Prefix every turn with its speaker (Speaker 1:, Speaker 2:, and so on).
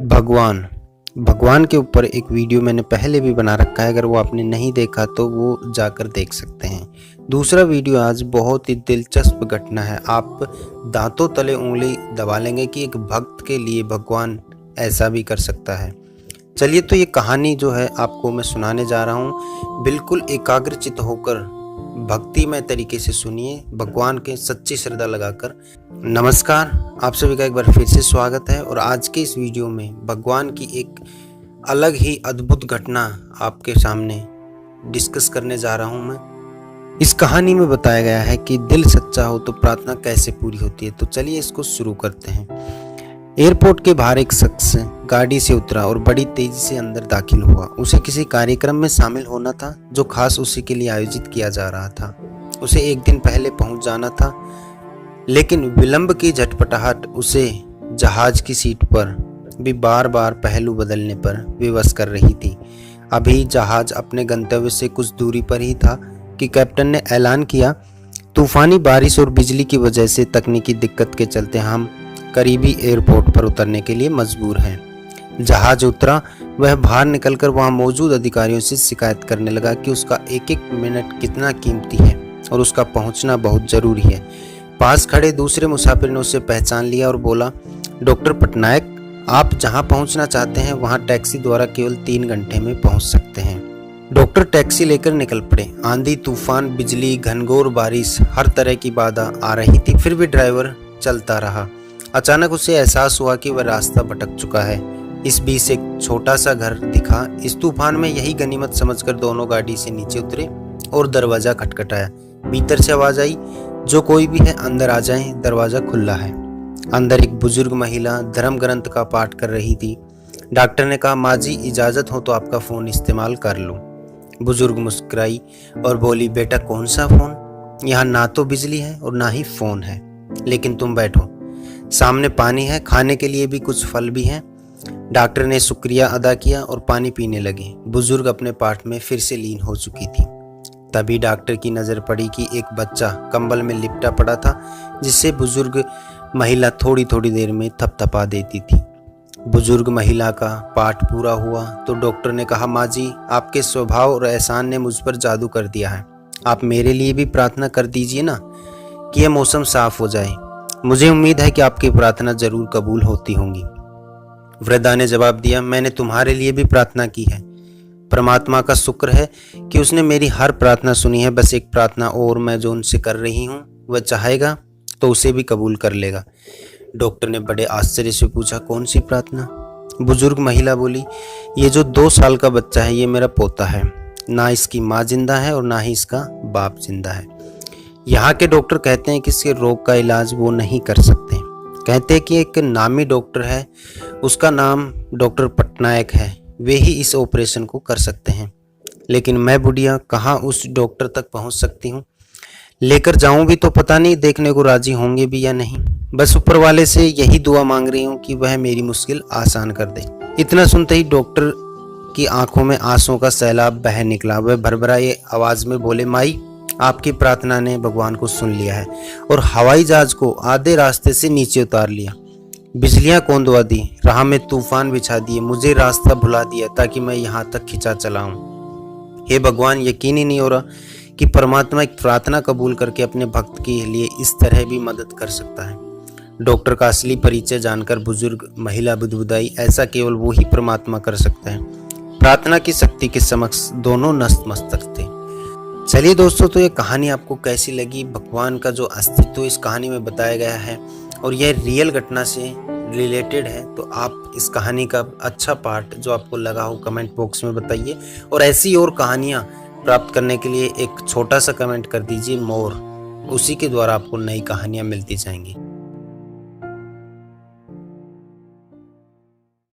Speaker 1: भगवान भगवान के ऊपर एक वीडियो मैंने पहले भी बना रखा है। अगर वो आपने नहीं देखा तो वो जाकर देख सकते हैं। दूसरा वीडियो आज बहुत ही दिलचस्प घटना है। आप दांतों तले उंगली दबा लेंगे कि एक भक्त के लिए भगवान ऐसा भी कर सकता है। चलिए तो ये कहानी जो है आपको मैं सुनाने जा रहा हूँ। बिल्कुल एकाग्रचित होकर भक्तिमय तरीके से सुनिए, भगवान के सच्ची श्रद्धा लगाकर। नमस्कार, आप सभी का एक बार फिर से स्वागत है। और आज के इस वीडियो में भगवान की एक अलग ही अद्भुत घटना आपके सामने डिस्कस करने जा रहा हूं मैं। इस कहानी में बताया गया है कि दिल सच्चा हो तो प्रार्थना कैसे पूरी होती है। तो चलिए इसको शुरू करते हैं। एयरपोर्ट के बाहर एक शख्स गाड़ी से उतरा और बड़ी तेजी से अंदर दाखिल हुआ। उसे किसी कार्यक्रम में शामिल होना था जो खास उसी के लिए आयोजित किया जा रहा था। उसे एक दिन पहले पहुंच जाना था, लेकिन विलंब की झटपटाहट उसे जहाज की सीट पर भी बार बार पहलू बदलने पर विवश कर रही थी। अभी जहाज अपने गंतव्य से कुछ दूरी पर ही था कि कैप्टन ने ऐलान किया, तूफानी बारिश और बिजली की वजह से तकनीकी दिक्कत के चलते हम करीबी एयरपोर्ट पर उतरने के लिए मजबूर हैं। जहाज उतरा, वह बाहर निकलकर वहां मौजूद अधिकारियों से शिकायत करने लगा कि उसका एक एक मिनट कितना कीमती है और उसका पहुंचना बहुत जरूरी है। पास खड़े दूसरे मुसाफिर ने उसे पहचान लिया और बोला, डॉक्टर पटनायक, आप जहां पहुंचना चाहते हैं वहां टैक्सी द्वारा केवल 3 घंटे में पहुंच सकते हैं। डॉक्टर टैक्सी लेकर निकल पड़े। आंधी, तूफान, बिजली, घनघोर बारिश, हर तरह की बाधा आ रही थी, फिर भी ड्राइवर चलता रहा। अचानक उसे एहसास हुआ कि वह रास्ता भटक चुका है। इस बीच एक छोटा सा घर दिखा। इस तूफान में यही गनीमत समझकर दोनों गाड़ी से नीचे उतरे और दरवाजा खटखटाया। भीतर से आवाज आई, जो कोई भी है अंदर आ जाए, दरवाजा खुला है। अंदर एक बुजुर्ग महिला धर्म ग्रंथ का पाठ कर रही थी। डॉक्टर ने कहा, माँ जी इजाजत हो तो आपका फोन इस्तेमाल कर लो। बुजुर्ग मुस्कुराई और बोली, बेटा कौन सा फोन? यहाँ ना तो बिजली है और ना ही फोन है, लेकिन तुम बैठो, सामने पानी है, खाने के लिए भी कुछ फल भी हैं। डॉक्टर ने शुक्रिया अदा किया और पानी पीने लगे। बुजुर्ग अपने पाठ में फिर से लीन हो चुकी थी। तभी डॉक्टर की नजर पड़ी कि एक बच्चा कंबल में लिपटा पड़ा था, जिससे बुजुर्ग महिला थोड़ी थोड़ी देर में थपथपा देती थी। बुजुर्ग महिला का पाठ पूरा हुआ तो डॉक्टर ने कहा, माँ जी आपके स्वभाव और एहसान ने मुझ पर जादू कर दिया है। आप मेरे लिए भी प्रार्थना कर दीजिए ना, कि यह मौसम साफ हो जाए। मुझे उम्मीद है कि आपकी प्रार्थना जरूर कबूल होती होंगी। वृद्धा ने जवाब दिया, मैंने तुम्हारे लिए भी प्रार्थना की है। परमात्मा का शुक्र है कि उसने मेरी हर प्रार्थना सुनी है। बस एक प्रार्थना और मैं जो उनसे कर रही हूँ, वह चाहेगा तो उसे भी कबूल कर लेगा। डॉक्टर ने बड़े आश्चर्य से पूछा, कौन सी प्रार्थना? बुजुर्ग महिला बोली, ये जो 2 साल का बच्चा है, ये मेरा पोता है। ना इसकी माँ जिंदा है और ना ही इसका बाप जिंदा है। यहाँ के डॉक्टर कहते हैं कि इसके रोग का इलाज वो नहीं कर सकते। कहते हैं कि एक नामी डॉक्टर है, उसका नाम डॉक्टर पटनायक है, वे ही इस ऑपरेशन को कर सकते हैं। लेकिन मैं बुढ़िया कहाँ उस डॉक्टर तक पहुँच सकती हूँ? लेकर जाऊँ भी तो पता नहीं देखने को राजी होंगे भी या नहीं। बस ऊपर वाले से यही दुआ मांग रही हूँ कि वह मेरी मुश्किल आसान कर दे। इतना सुनते ही डॉक्टर की आंखों में आंसुओं का सैलाब बह निकला। वह भरभराई आवाज में बोले, माई आपकी प्रार्थना ने भगवान को सुन लिया है और हवाई जहाज को आधे रास्ते से नीचे उतार लिया। बिजलियां कौंधवा दी, राह में तूफान बिछा दिए, मुझे रास्ता भुला दिया ताकि मैं यहाँ तक खिंचा चलाऊं। हे भगवान, यकीन ही नहीं हो रहा कि परमात्मा एक प्रार्थना कबूल करके अपने भक्त के लिए इस तरह भी मदद कर सकता है। डॉक्टर का असली परिचय जानकर बुजुर्ग महिला बुदबुदाई, ऐसा केवल वो ही परमात्मा कर सकता है। प्रार्थना की शक्ति के समक्ष दोनों नतमस्तक थे। चलिए दोस्तों, तो ये कहानी आपको कैसी लगी? भगवान का जो अस्तित्व इस कहानी में बताया गया है और यह रियल घटना से रिलेटेड है, तो आप इस कहानी का अच्छा पार्ट जो आपको लगा हो कमेंट बॉक्स में बताइए। और ऐसी और कहानियाँ प्राप्त करने के लिए एक छोटा सा कमेंट कर दीजिए मोर, उसी के द्वारा आपको नई कहानियाँ मिलती जाएंगी।